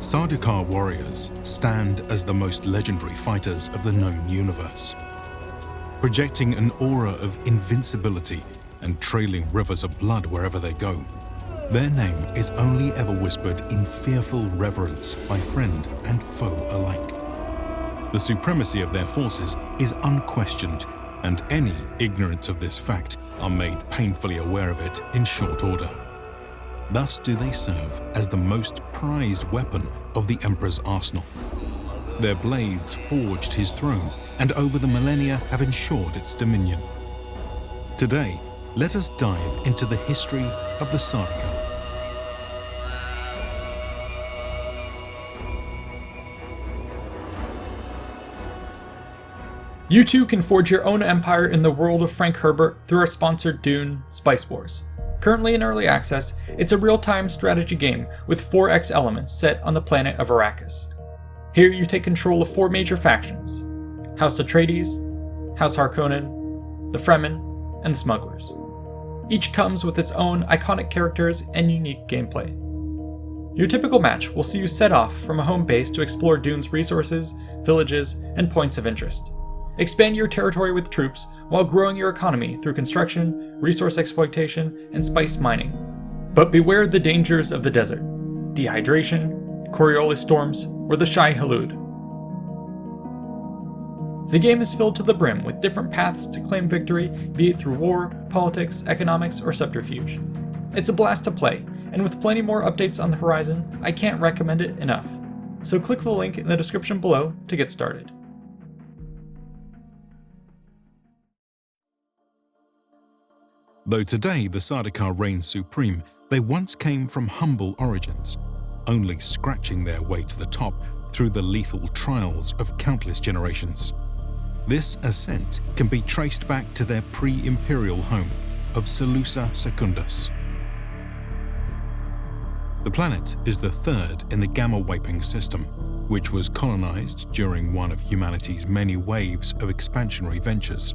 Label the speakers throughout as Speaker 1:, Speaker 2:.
Speaker 1: Sardaukar warriors stand as the most legendary fighters of the known universe. Projecting an aura of invincibility and trailing rivers of blood wherever they go, their name is only ever whispered in fearful reverence by friend and foe alike. The supremacy of their forces is unquestioned, and any ignorant of this fact are made painfully aware of it in short order. Thus do they serve as the most prized weapon of the Emperor's arsenal. Their blades forged his throne, and over the millennia have ensured its dominion. Today, let us dive into the history of the Sardaukar.
Speaker 2: You too can forge your own empire in the world of Frank Herbert through our sponsor Dune Spice Wars. Currently in early access, it's a real-time strategy game with 4X elements set on the planet of Arrakis. Here you take control of 4 major factions: House Atreides, House Harkonnen, the Fremen, and the Smugglers. Each comes with its own iconic characters and unique gameplay. Your typical match will see you set off from a home base to explore Dune's resources, villages, and points of interest. Expand your territory with troops while growing your economy through construction, resource exploitation, and spice mining. But beware the dangers of the desert: dehydration, Coriolis storms, or the Shai Hulud. The game is filled to the brim with different paths to claim victory, be it through war, politics, economics, or subterfuge. It's a blast to play, and with plenty more updates on the horizon, I can't recommend it enough. So click the link in the description below to get started.
Speaker 1: Though today the Sardaukar reign supreme, they once came from humble origins, only scratching their way to the top through the lethal trials of countless generations. This ascent can be traced back to their pre-imperial home of Salusa Secundus. The planet is the third in the Gamma-Waping system, which was colonized during one of humanity's many waves of expansionary ventures.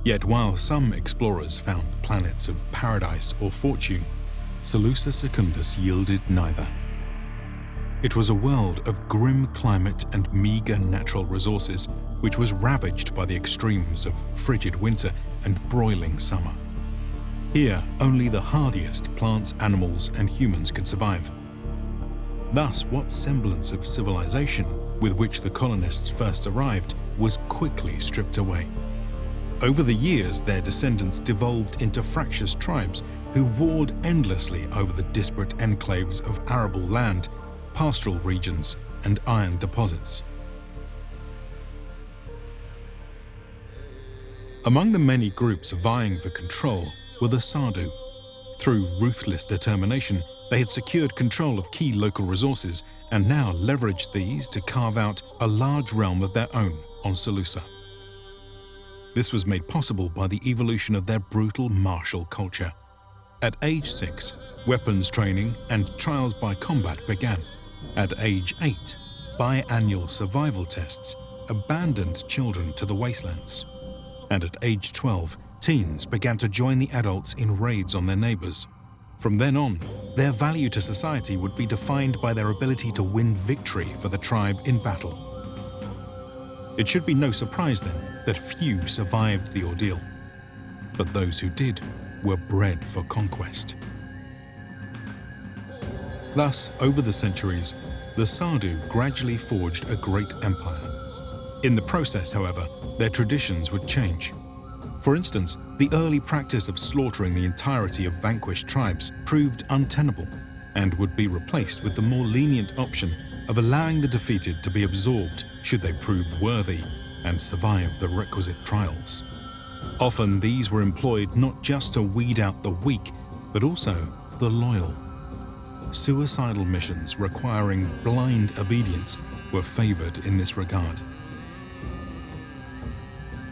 Speaker 1: Yet while some explorers found planets of paradise or fortune, Salusa Secundus yielded neither. It was a world of grim climate and meager natural resources, which was ravaged by the extremes of frigid winter and broiling summer. Here, only the hardiest plants, animals, and humans could survive. Thus, what semblance of civilization with which the colonists first arrived was quickly stripped away. Over the years, their descendants devolved into fractious tribes who warred endlessly over the disparate enclaves of arable land, pastoral regions, and iron deposits. Among the many groups vying for control were the Sardau. Through ruthless determination, they had secured control of key local resources and now leveraged these to carve out a large realm of their own on Salusa. This was made possible by the evolution of their brutal martial culture. At age 6, weapons training and trials by combat began. At age 8, biannual survival tests abandoned children to the wastelands. And at age 12, teens began to join the adults in raids on their neighbors. From then on, their value to society would be defined by their ability to win victory for the tribe in battle. It should be no surprise then that few survived the ordeal, but those who did were bred for conquest. Thus, over the centuries, the Sardau gradually forged a great empire. In the process, however, their traditions would change. For instance, the early practice of slaughtering the entirety of vanquished tribes proved untenable and would be replaced with the more lenient option of allowing the defeated to be absorbed should they prove worthy and survive the requisite trials. Often these were employed not just to weed out the weak, but also the loyal. Suicidal missions requiring blind obedience were favored in this regard.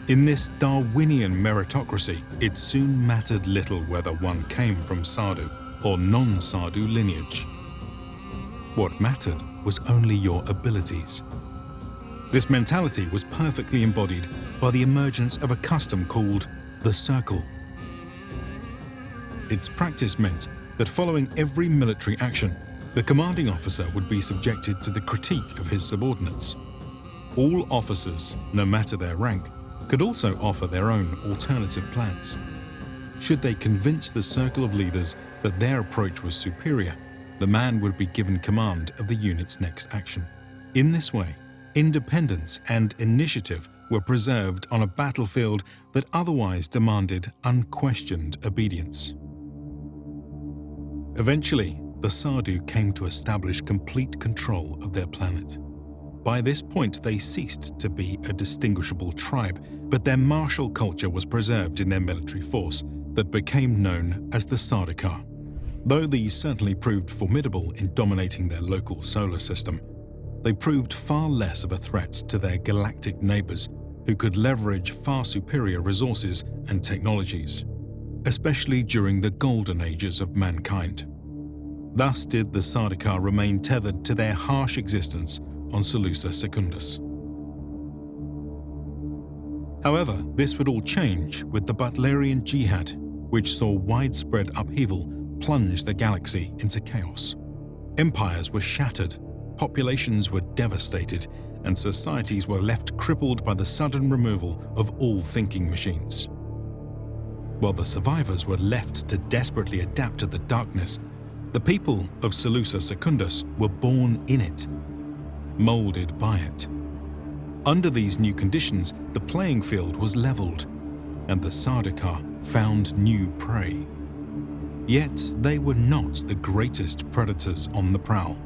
Speaker 1: In this Darwinian meritocracy, it soon mattered little whether one came from Sardau or non-Sardau lineage. What mattered was only your abilities. This mentality was perfectly embodied by the emergence of a custom called the Circle. Its practice meant that following every military action, The commanding officer would be subjected to the critique of his subordinates. All officers, no matter their rank, could also offer their own alternative plans. Should they convince the circle of leaders that their approach was superior, the man would be given command of the unit's next action. In this way, independence and initiative were preserved on a battlefield that otherwise demanded unquestioned obedience. Eventually, the Sardau came to establish complete control of their planet. By this point, they ceased to be a distinguishable tribe, but their martial culture was preserved in their military force that became known as the Sardaukar. Though these certainly proved formidable in dominating their local solar system, they proved far less of a threat to their galactic neighbors, who could leverage far superior resources and technologies, especially during the golden ages of mankind. Thus did the Sardaukar remain tethered to their harsh existence on Salusa Secundus. However, this would all change with the Butlerian Jihad, which saw widespread upheaval plunge the galaxy into chaos. Empires were shattered, populations were devastated, and societies were left crippled by the sudden removal of all thinking machines. While the survivors were left to desperately adapt to the darkness, the people of Salusa Secundus were born in it, molded by it. Under these new conditions, the playing field was leveled, and the Sardaukar found new prey. Yet they were not the greatest predators on the prowl.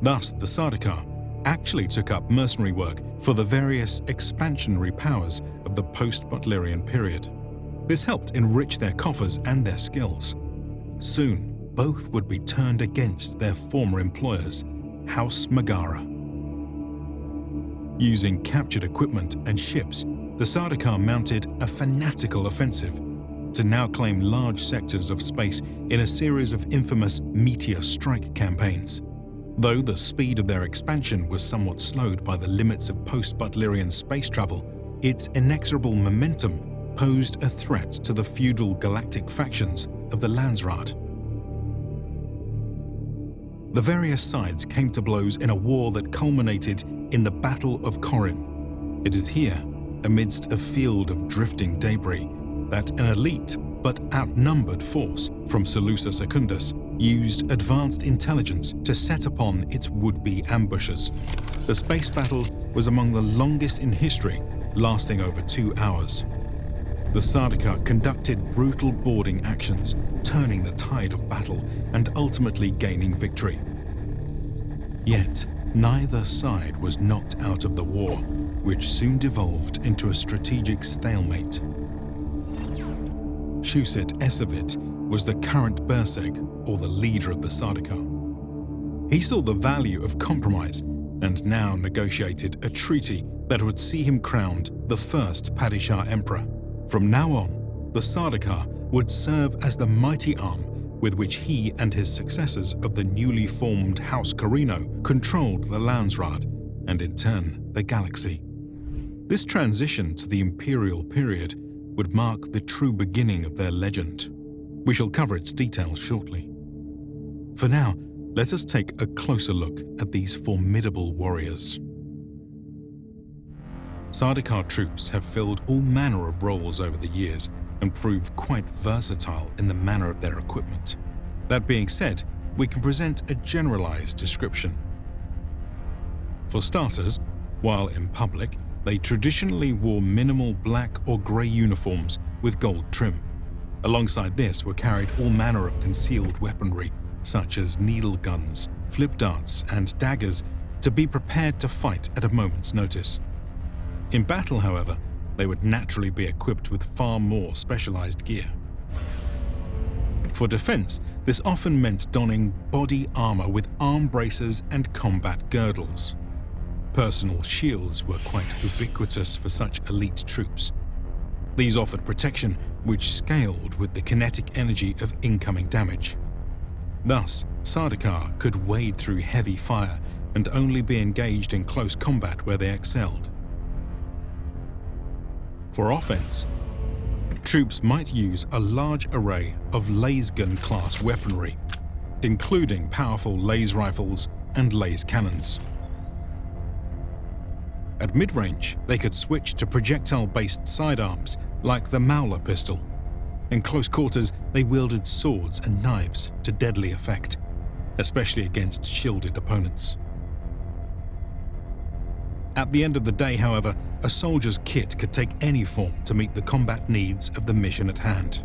Speaker 1: Thus, the Sardaukar actually took up mercenary work for the various expansionary powers of the post-Butlerian period. This helped enrich their coffers and their skills. Soon, both would be turned against their former employers, House Megara. Using captured equipment and ships, the Sardaukar mounted a fanatical offensive to now claim large sectors of space in a series of infamous meteor strike campaigns. Though the speed of their expansion was somewhat slowed by the limits of post-Butlerian space travel, its inexorable momentum posed a threat to the feudal galactic factions of the Landsraad. The various sides came to blows in a war that culminated in the Battle of Corrin. It is here, amidst a field of drifting debris, that an elite but outnumbered force from Salusa Secundus used advanced intelligence to set upon its would-be ambushers. The space battle was among the longest in history, lasting over 2 hours. The Sardaukar conducted brutal boarding actions, turning the tide of battle and ultimately gaining victory. Yet, neither side was knocked out of the war, which soon devolved into a strategic stalemate. Shuset Essavit was the current Berseg, or the leader of the Sardaukar. He saw the value of compromise and now negotiated a treaty that would see him crowned the first Padishah Emperor. From now on, the Sardaukar would serve as the mighty arm with which he and his successors of the newly formed House Corrino controlled the Landsraad and in turn the galaxy. This transition to the imperial period would mark the true beginning of their legend. We shall cover its details shortly. For now, let us take a closer look at these formidable warriors. Sardaukar troops have filled all manner of roles over the years and proved quite versatile in the manner of their equipment. That being said, we can present a generalized description. For starters, while in public, they traditionally wore minimal black or grey uniforms with gold trim. Alongside this were carried all manner of concealed weaponry, such as needle guns, flip darts, and daggers, to be prepared to fight at a moment's notice. In battle, however, they would naturally be equipped with far more specialized gear. For defense, this often meant donning body armor with arm braces and combat girdles. Personal shields were quite ubiquitous for such elite troops. These offered protection which scaled with the kinetic energy of incoming damage. Thus, Sardaukar could wade through heavy fire and only be engaged in close combat where they excelled. For offense, troops might use a large array of lasgun-class weaponry. including powerful laser rifles and laser cannons. At mid-range, they could switch to projectile-based sidearms like the Mauler pistol. In close quarters, they wielded swords and knives to deadly effect, especially against shielded opponents. At the end of the day, however, a soldier's kit could take any form to meet the combat needs of the mission at hand.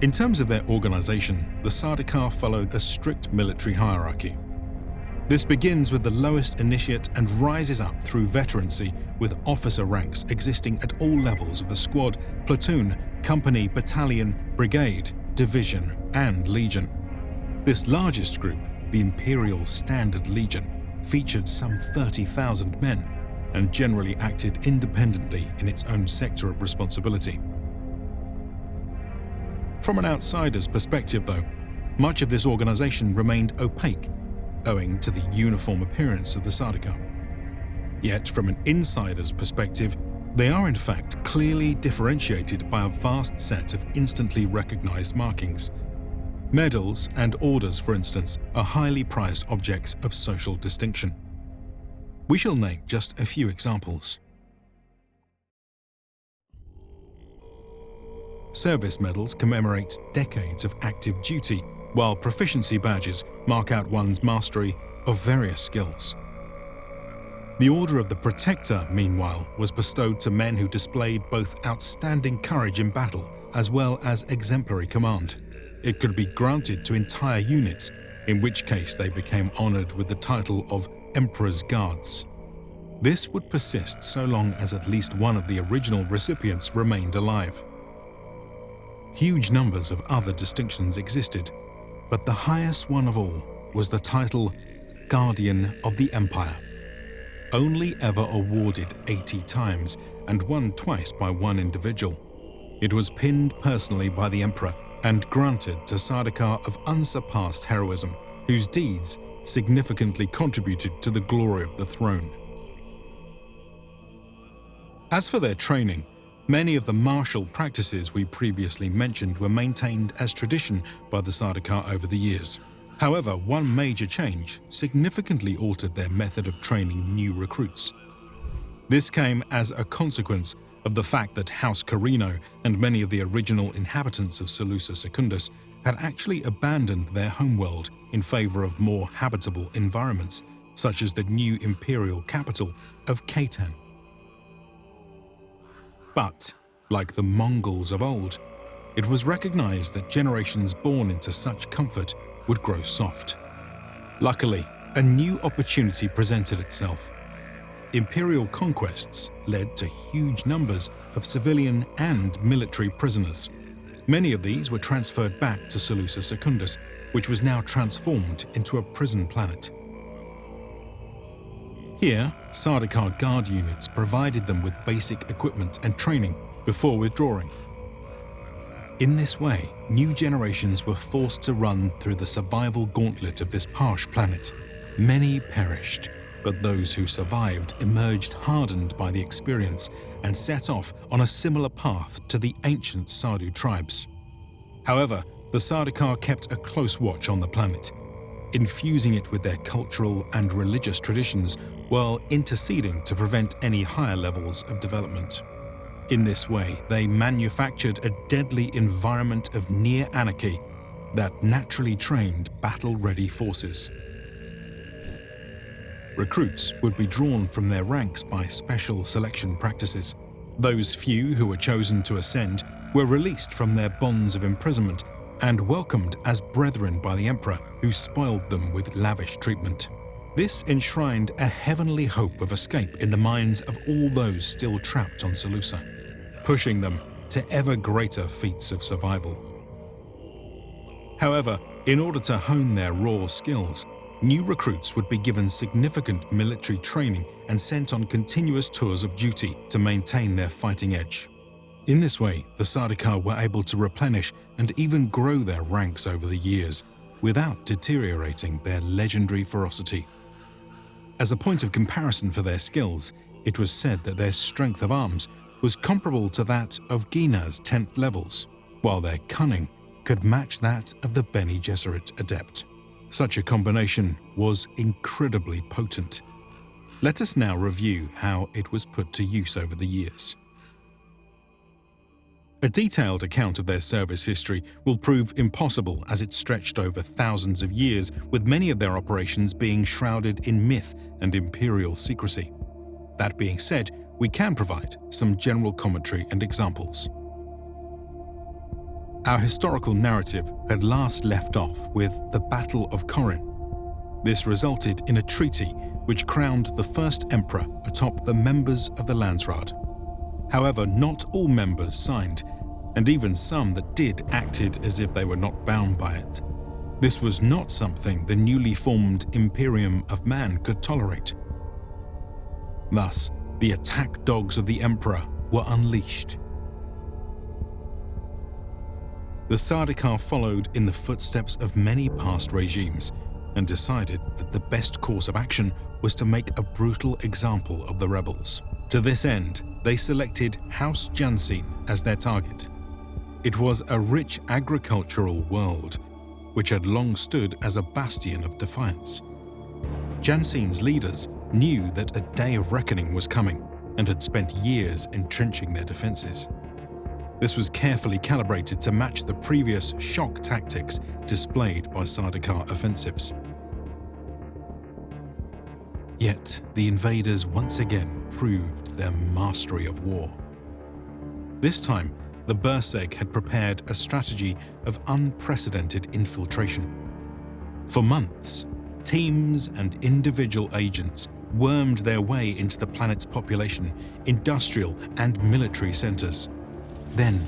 Speaker 1: In terms of their organization, the Sardaukar followed a strict military hierarchy. This begins with the lowest initiate and rises up through veterancy, with officer ranks existing at all levels of the squad, platoon, company, battalion, brigade, division, and legion. This largest group, the Imperial Standard Legion, featured some 30,000 men and generally acted independently in its own sector of responsibility. From an outsider's perspective, though, much of this organization remained opaque, owing to the uniform appearance of the Sardaukar. Yet, from an insider's perspective, they are in fact clearly differentiated by a vast set of instantly recognized markings. Medals and orders, for instance, are highly prized objects of social distinction. We shall name just a few examples. Service medals commemorate decades of active duty, while proficiency badges mark out one's mastery of various skills. The Order of the Protector, meanwhile, was bestowed to men who displayed both outstanding courage in battle as well as exemplary command. It could be granted to entire units, in which case they became honored with the title of Emperor's Guards. This would persist so long as at least one of the original recipients remained alive. Huge numbers of other distinctions existed, but the highest one of all was the title Guardian of the Empire. Only ever awarded 80 times and won twice by one individual. It was pinned personally by the Emperor and granted to Sardaukar of unsurpassed heroism, whose deeds significantly contributed to the glory of the throne. As for their training, many of the martial practices we previously mentioned were maintained as tradition by the Sardaukar over the years. However, one major change significantly altered their method of training new recruits. This came as a consequence of the fact that House Corrino and many of the original inhabitants of Salusa Secundus had actually abandoned their homeworld in favor of more habitable environments, such as the new imperial capital of Khaitan. But, like the Mongols of old, it was recognized that generations born into such comfort would grow soft. Luckily, a new opportunity presented itself. Imperial conquests led to huge numbers of civilian and military prisoners. Many of these were transferred back to Salusa Secundus, which was now transformed into a prison planet. Here, Sardaukar guard units provided them with basic equipment and training before withdrawing. In this way, new generations were forced to run through the survival gauntlet of this harsh planet. Many perished, but those who survived emerged hardened by the experience and set off on a similar path to the ancient Sardau tribes. However, the Sardaukar kept a close watch on the planet, infusing it with their cultural and religious traditions while interceding to prevent any higher levels of development. In this way, they manufactured a deadly environment of near anarchy that naturally trained battle-ready forces. Recruits would be drawn from their ranks by special selection practices. Those few who were chosen to ascend were released from their bonds of imprisonment and welcomed as brethren by the Emperor, who spoiled them with lavish treatment. This enshrined a heavenly hope of escape in the minds of all those still trapped on Salusa, pushing them to ever greater feats of survival. However, in order to hone their raw skills, new recruits would be given significant military training and sent on continuous tours of duty to maintain their fighting edge. In this way, the Sardaukar were able to replenish and even grow their ranks over the years without deteriorating their legendary ferocity. As a point of comparison for their skills, it was said that their strength of arms was comparable to that of Gina's 10th levels, while their cunning could match that of the Bene Gesserit adept. Such a combination was incredibly potent. Let us now review how it was put to use over the years. A detailed account of their service history will prove impossible as it stretched over thousands of years, with many of their operations being shrouded in myth and imperial secrecy. That being said, we can provide some general commentary and examples. Our historical narrative had last left off with the Battle of Corrin. This resulted in a treaty which crowned the first emperor atop the members of the Landsraad. However, not all members signed, and even some that did acted as if they were not bound by it. This was not something the newly formed Imperium of Man could tolerate. Thus, the attack dogs of the Emperor were unleashed. The Sardaukar followed in the footsteps of many past regimes and decided that the best course of action was to make a brutal example of the rebels. To this end, they selected House Jansen as their target. It was a rich agricultural world, which had long stood as a bastion of defiance. Jansen's leaders knew that a day of reckoning was coming and had spent years entrenching their defenses. This was carefully calibrated to match the previous shock tactics displayed by Sardaukar offensives. Yet, the invaders once again proved their mastery of war. This time, the Berserk had prepared a strategy of unprecedented infiltration. For months, teams and individual agents wormed their way into the planet's population, industrial and military centers. Then,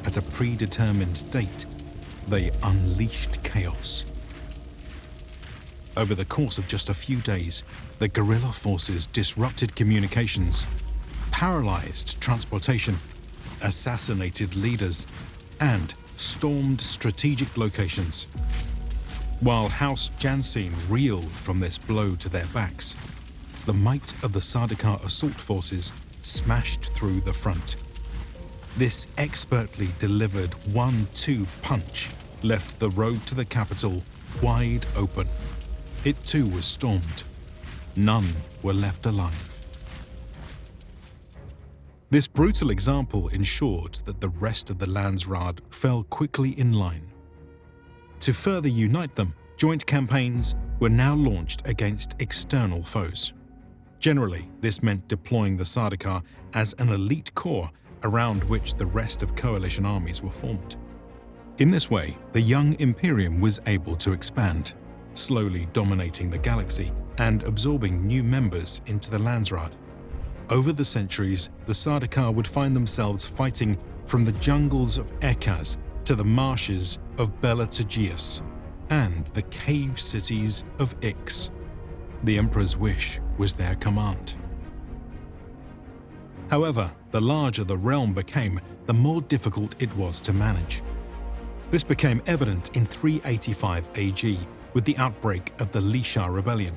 Speaker 1: at a predetermined date, they unleashed chaos. Over the course of just a few days, the guerrilla forces disrupted communications, paralyzed transportation, assassinated leaders, and stormed strategic locations. While House Jansen reeled from this blow to their backs, the might of the Sardaukar assault forces smashed through the front. This expertly delivered 1-2 punch left the road to the capital wide open. It too was stormed. None were left alive. This brutal example ensured that the rest of the Landsraad fell quickly in line. To further unite them, joint campaigns were now launched against external foes. Generally, this meant deploying the Sardaukar as an elite corps around which the rest of coalition armies were formed. In this way, the young Imperium was able to expand, slowly dominating the galaxy and absorbing new members into the Landsraad. Over the centuries, the Sardaukar would find themselves fighting from the jungles of Ekaz to the marshes of Belartagius and the cave cities of Ix. The Emperor's wish was their command. However, the larger the realm became, the more difficult it was to manage. This became evident in 385 AG with the outbreak of the Leesha Rebellion.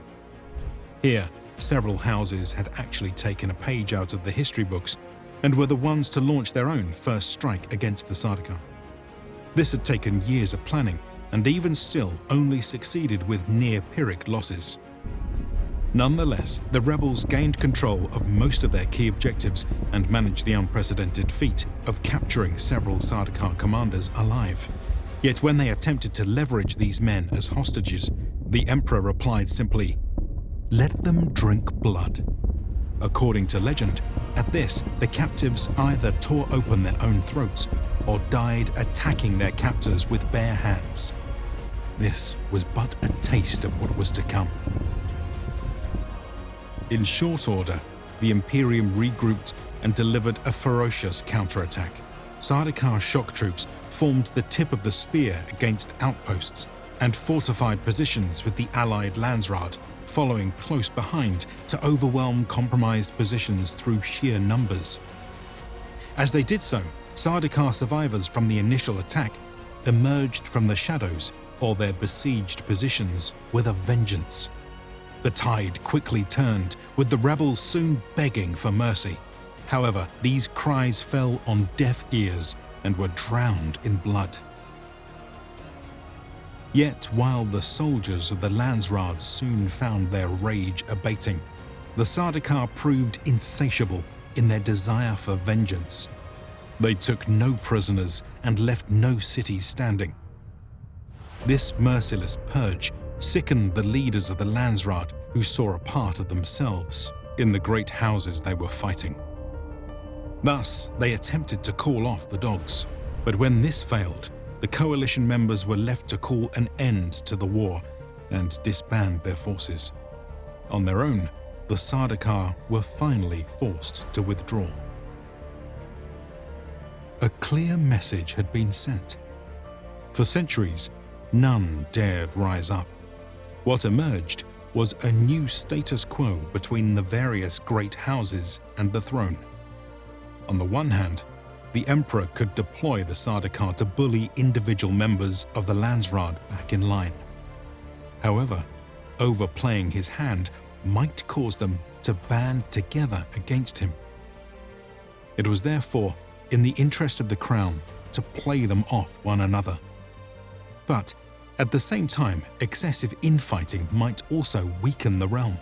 Speaker 1: Here, several houses had actually taken a page out of the history books and were the ones to launch their own first strike against the Sardaukar. This had taken years of planning and even still only succeeded with near Pyrrhic losses. Nonetheless, the rebels gained control of most of their key objectives and managed the unprecedented feat of capturing several Sardaukar commanders alive. Yet when they attempted to leverage these men as hostages, the Emperor replied simply, "Let them drink blood." According to legend, at this, the captives either tore open their own throats or died attacking their captors with bare hands. This was but a taste of what was to come. In short order, the Imperium regrouped and delivered a ferocious counterattack. Sardaukar shock troops formed the tip of the spear against outposts and fortified positions with the allied Landsraad, following close behind to overwhelm compromised positions through sheer numbers. As they did so, Sardaukar survivors from the initial attack emerged from the shadows or their besieged positions with a vengeance. The tide quickly turned, with the rebels soon begging for mercy. However, these cries fell on deaf ears and were drowned in blood. Yet while the soldiers of the Landsraad soon found their rage abating, the Sardaukar proved insatiable in their desire for vengeance. They took no prisoners and left no cities standing. This merciless purge sickened the leaders of the Landsraad, who saw a part of themselves in the great houses they were fighting. Thus, they attempted to call off the dogs, but when this failed, the coalition members were left to call an end to the war and disband their forces. On their own, the Sardaukar were finally forced to withdraw. A clear message had been sent. For centuries, none dared rise up. What emerged was a new status quo between the various great houses and the throne. On the one hand, the Emperor could deploy the Sardaukar to bully individual members of the Landsraad back in line. However, overplaying his hand might cause them to band together against him. It was therefore in the interest of the crown to play them off one another. But at the same time, excessive infighting might also weaken the realm.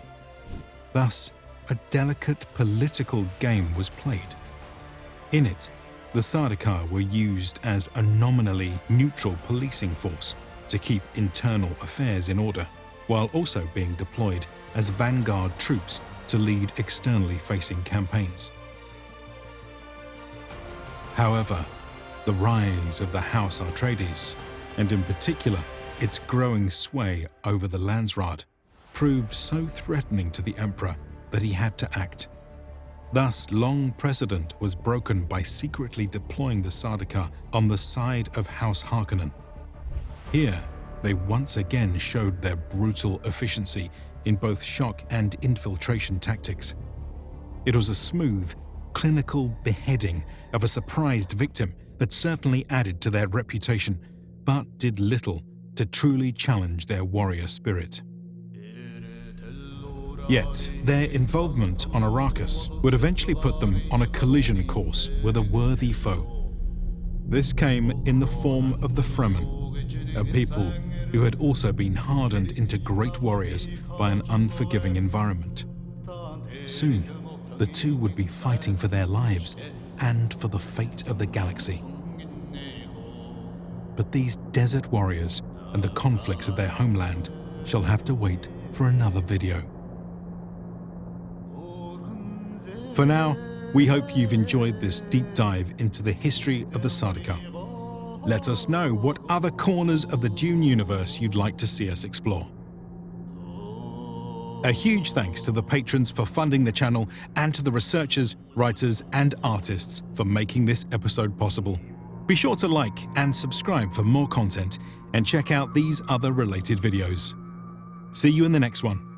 Speaker 1: Thus, a delicate political game was played. In it, the Sardaukar were used as a nominally neutral policing force to keep internal affairs in order, while also being deployed as vanguard troops to lead externally facing campaigns. However, the rise of the House Atreides, and in particular its growing sway over the Landsraad, proved so threatening to the Emperor that he had to act. Thus, long precedent was broken by secretly deploying the Sardaukar on the side of House Harkonnen. Here, they once again showed their brutal efficiency in both shock and infiltration tactics. It was a smooth, clinical beheading of a surprised victim that certainly added to their reputation, but did little to truly challenge their warrior spirit. Yet, their involvement on Arrakis would eventually put them on a collision course with a worthy foe. This came in the form of the Fremen, a people who had also been hardened into great warriors by an unforgiving environment. Soon, the two would be fighting for their lives and for the fate of the galaxy. But these desert warriors and the conflicts of their homeland shall have to wait for another video. For now, we hope you've enjoyed this deep dive into the history of the Sardaukar. Let us know what other corners of the Dune universe you'd like to see us explore. A huge thanks to the patrons for funding the channel and to the researchers, writers, and artists for making this episode possible. Be sure to like and subscribe for more content and check out these other related videos. See you in the next one.